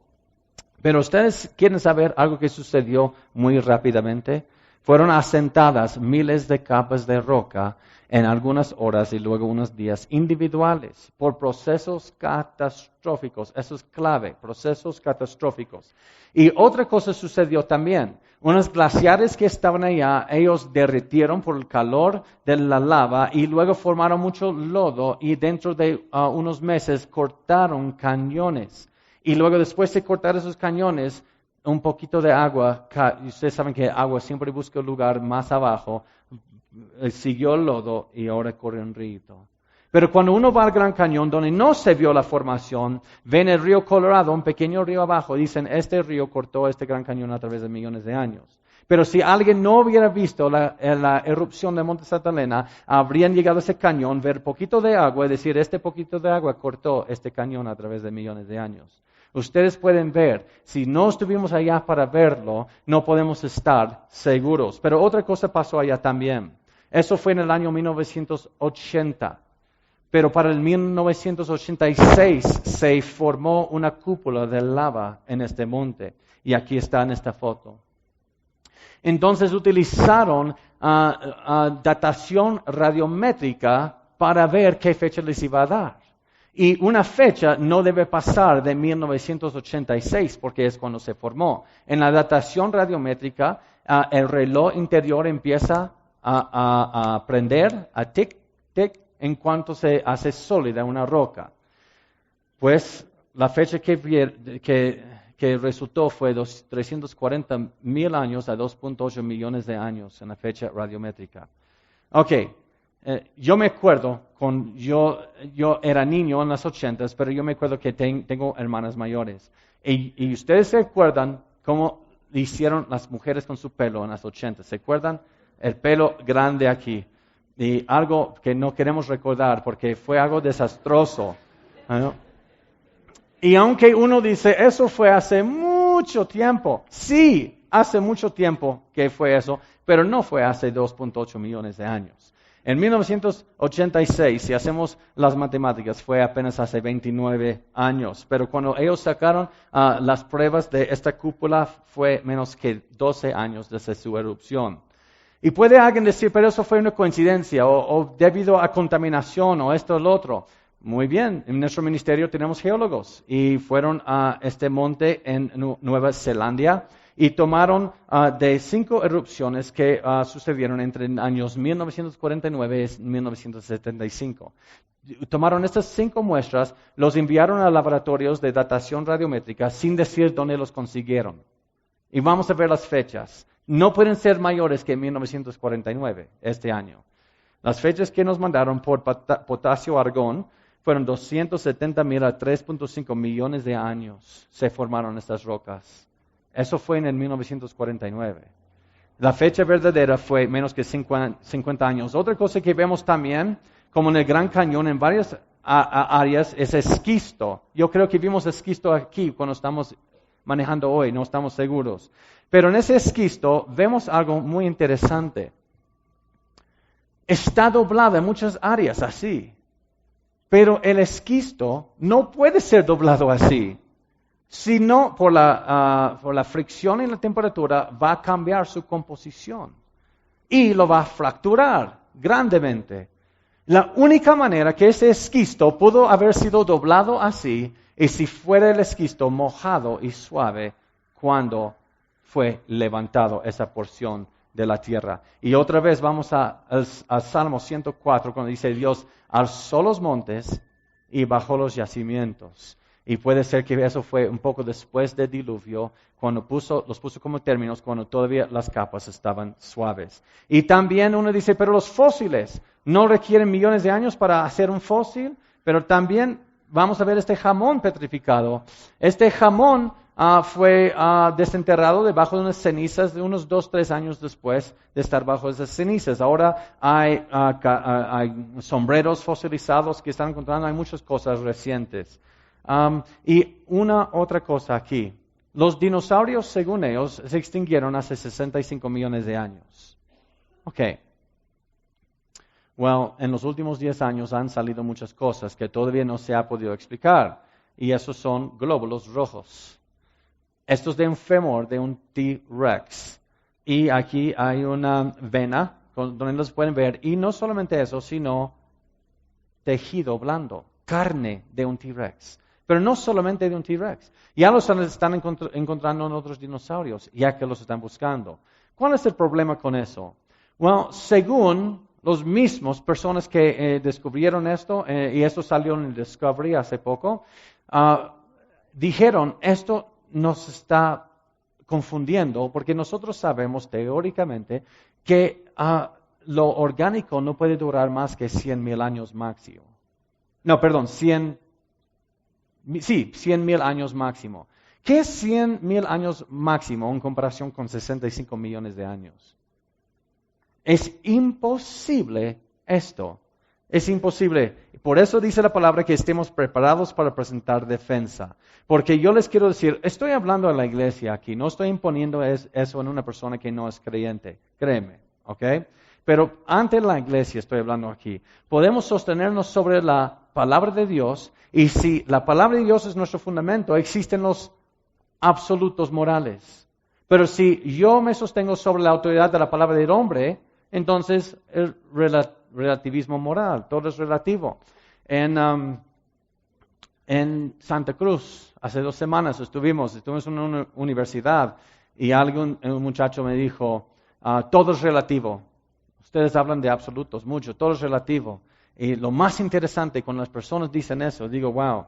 Pero ustedes quieren saber algo que sucedió muy rápidamente. Fueron asentadas miles de capas de roca en algunas horas y luego unos días individuales por procesos catastróficos. Eso es clave, procesos catastróficos. Y otra cosa sucedió también. Unos glaciares que estaban allá, ellos derritieron por el calor de la lava y luego formaron mucho lodo y dentro de unos meses cortaron cañones. Y luego después de cortar esos cañones, un poquito de agua, y ustedes saben que agua siempre busca un lugar más abajo, siguió el lodo y ahora corre un río. Pero cuando uno va al Gran Cañón, donde no se vio la formación, ven el río Colorado, un pequeño río abajo, dicen, este río cortó este Gran Cañón a través de millones de años. Pero si alguien no hubiera visto la erupción de Monte Santa Elena, habrían llegado a ese cañón, ver poquito de agua y decir, este poquito de agua cortó este cañón a través de millones de años. Ustedes pueden ver, si no estuvimos allá para verlo, no podemos estar seguros. Pero otra cosa pasó allá también. Eso fue en el año 1980. Pero para el 1986 se formó una cúpula de lava en este monte. Y aquí está en esta foto. Entonces utilizaron datación radiométrica para ver qué fecha les iba a dar. Y una fecha no debe pasar de 1986 porque es cuando se formó. En la datación radiométrica, el reloj interior empieza a prender, a tic, tic, en cuanto se hace sólida una roca. Pues la fecha que resultó fue 340,000 años a 2.8 millones de años en la fecha radiométrica. Ok. Yo me acuerdo, yo era niño en los 80s, pero yo me acuerdo que tengo hermanas mayores. Y ustedes se acuerdan cómo hicieron las mujeres con su pelo en los 80s. ¿Se acuerdan? El pelo grande aquí. Y algo que no queremos recordar porque fue algo desastroso. ¿No? Y aunque uno dice, eso fue hace mucho tiempo. Sí, hace mucho tiempo que fue eso, pero no fue hace 2.8 millones de años. En 1986, si hacemos las matemáticas, fue apenas hace 29 años, pero cuando ellos sacaron las pruebas de esta cúpula fue menos que 12 años desde su erupción. Y puede alguien decir, pero eso fue una coincidencia o debido a contaminación o esto o lo otro. Muy bien, en nuestro ministerio tenemos geólogos y fueron a este monte en Nueva Zelanda y tomaron de 5 erupciones que sucedieron entre años 1949 y 1975. Tomaron estas 5 muestras, los enviaron a laboratorios de datación radiométrica sin decir dónde los consiguieron. Y vamos a ver las fechas. No pueden ser mayores que 1949, este año. Las fechas que nos mandaron por potasio-argón fueron 270,000 a 3.5 millones de años se formaron estas rocas. Eso fue en el 1949. La fecha verdadera fue menos que 50 años. Otra cosa que vemos también, como en el Gran Cañón, en varias áreas, es esquisto. Yo creo que vimos esquisto aquí cuando estamos manejando hoy, no estamos seguros. Pero en ese esquisto vemos algo muy interesante. Está doblado en muchas áreas así. Pero el esquisto no puede ser doblado así. Sino por la fricción y la temperatura va a cambiar su composición. Y lo va a fracturar grandemente. La única manera que ese esquisto pudo haber sido doblado así es si fuera el esquisto mojado y suave cuando fue levantado esa porción de la tierra. Y otra vez vamos al Salmo 104 cuando dice Dios alzó los montes y bajó los yacimientos. Y puede ser que eso fue un poco después del diluvio, cuando los puso como términos, cuando todavía las capas estaban suaves. Y también uno dice, pero los fósiles no requieren millones de años para hacer un fósil, pero también vamos a ver este jamón petrificado. Este jamón fue desenterrado debajo de unas cenizas de unos 2-3 años después de estar bajo esas cenizas. Ahora hay sombreros fosilizados que están encontrando, hay muchas cosas recientes. Y una otra cosa aquí. Los dinosaurios, según ellos, se extinguieron hace 65 millones de años. Ok. Well, en los últimos 10 años han salido muchas cosas que todavía no se ha podido explicar. Y esos son glóbulos rojos. Esto es de un fémur de un T-Rex. Y aquí hay una vena donde los pueden ver. Y no solamente eso, sino tejido blando, carne de un T-Rex. Pero no solamente de un T-Rex. Ya los están encontrando en otros dinosaurios, ya que los están buscando. ¿Cuál es el problema con eso? Bueno, según los mismos personas que descubrieron esto, y esto salió en el Discovery hace poco, dijeron, esto nos está confundiendo, porque nosotros sabemos teóricamente que lo orgánico no puede durar más que 100,000 años máximo. No, perdón, 100,000 años máximo. ¿Qué es 100,000 años máximo en comparación con 65 millones de años? Es imposible esto. Es imposible. Por eso dice la palabra que estemos preparados para presentar defensa. Porque yo les quiero decir, estoy hablando a la iglesia aquí, no estoy imponiendo eso en una persona que no es creyente. Créeme, ¿ok? Pero ante la iglesia estoy hablando aquí. Podemos sostenernos sobre la palabra de Dios, y si la palabra de Dios es nuestro fundamento, existen los absolutos morales. Pero si yo me sostengo sobre la autoridad de la palabra del hombre, entonces el relativismo moral, todo es relativo. En Santa Cruz, hace 2 semanas estuvimos en una universidad y un muchacho me dijo, todo es relativo. Ustedes hablan de absolutos mucho, todo es relativo. Y lo más interesante, cuando las personas dicen eso, digo, wow,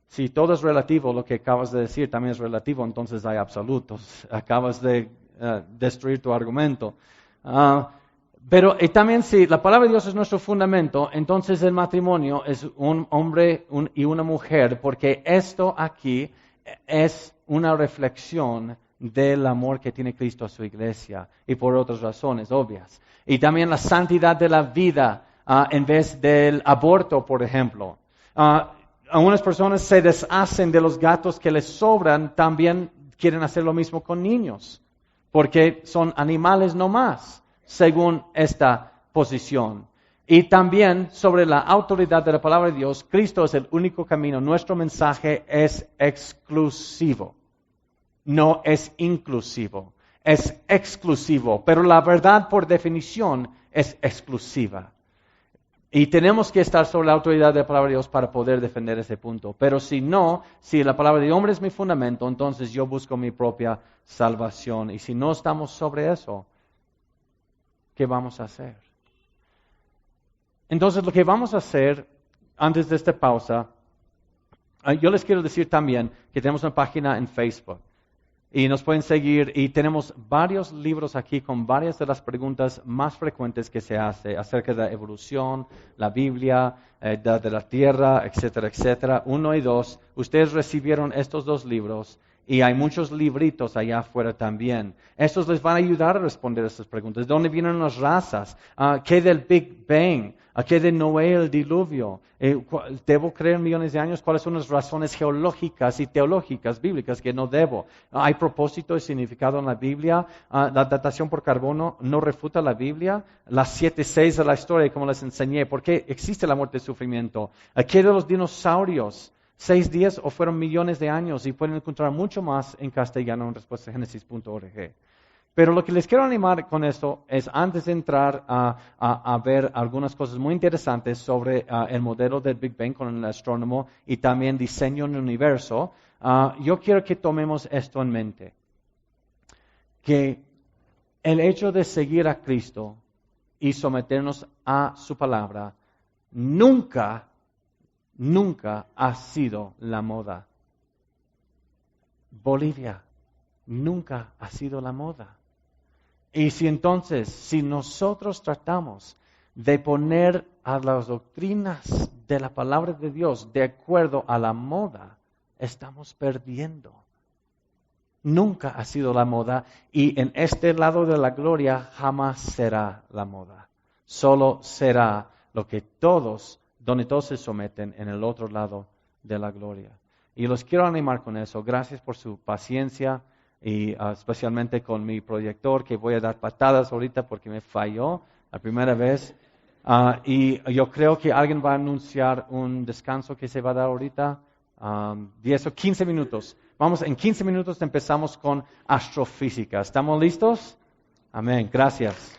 si todo es relativo, lo que acabas de decir también es relativo, entonces hay absolutos. Acabas de destruir tu argumento. Pero también si la palabra de Dios es nuestro fundamento, entonces el matrimonio es un hombre y una mujer, porque esto aquí es una reflexión del amor que tiene Cristo a su iglesia y por otras razones obvias. Y también la santidad de la vida en vez del aborto, por ejemplo. Algunas personas se deshacen de los gatos que les sobran, también quieren hacer lo mismo con niños, porque son animales no más, según esta posición. Y también sobre la autoridad de la palabra de Dios, Cristo es el único camino. Nuestro mensaje es exclusivo, no es inclusivo, es exclusivo. Pero la verdad por definición es exclusiva. Y tenemos que estar sobre la autoridad de la palabra de Dios para poder defender ese punto. Pero si no, si la palabra de hombre es mi fundamento, entonces yo busco mi propia salvación. Y si no estamos sobre eso, ¿qué vamos a hacer? Entonces lo que vamos a hacer antes de esta pausa, yo les quiero decir también que tenemos una página en Facebook. Y nos pueden seguir y tenemos varios libros aquí con varias de las preguntas más frecuentes que se hace acerca de la evolución, la Biblia, de la tierra, etcétera, etcétera. 1 y 2, ustedes recibieron estos 2 libros y hay muchos libritos allá afuera también. Estos les van a ayudar a responder a estas preguntas. ¿De dónde vienen las razas? ¿Qué del Big Bang? ¿Qué de Noé, el diluvio? ¿Debo creer en millones de años? ¿Cuáles son las razones geológicas y teológicas bíblicas que no debo? ¿Hay propósito y significado en la Biblia? ¿La datación por carbono no refuta la Biblia? Las 7 6 de la historia, como les enseñé. ¿Por qué existe la muerte y sufrimiento? ¿Qué de los dinosaurios? 6 días o fueron millones de años, y pueden encontrar mucho más en castellano en respuestagenesis.org. Pero lo que les quiero animar con esto es, antes de entrar a ver algunas cosas muy interesantes sobre el modelo del Big Bang con el astrónomo y también diseño en el universo, yo quiero que tomemos esto en mente. Que el hecho de seguir a Cristo y someternos a su palabra nunca ha sido la moda. Bolivia nunca ha sido la moda. Y si nosotros tratamos de poner a las doctrinas de la palabra de Dios de acuerdo a la moda, estamos perdiendo. Nunca ha sido la moda, y en este lado de la gloria jamás será la moda. Solo será lo que donde todos se someten en el otro lado de la gloria. Y los quiero animar con eso. Gracias por su paciencia, y especialmente con mi proyector, que voy a dar patadas ahorita porque me falló la primera vez. Y yo creo que alguien va a anunciar un descanso que se va a dar ahorita, 10 o 15 minutos. En 15 minutos empezamos con astrofísica. ¿Estamos listos? Amén. Gracias.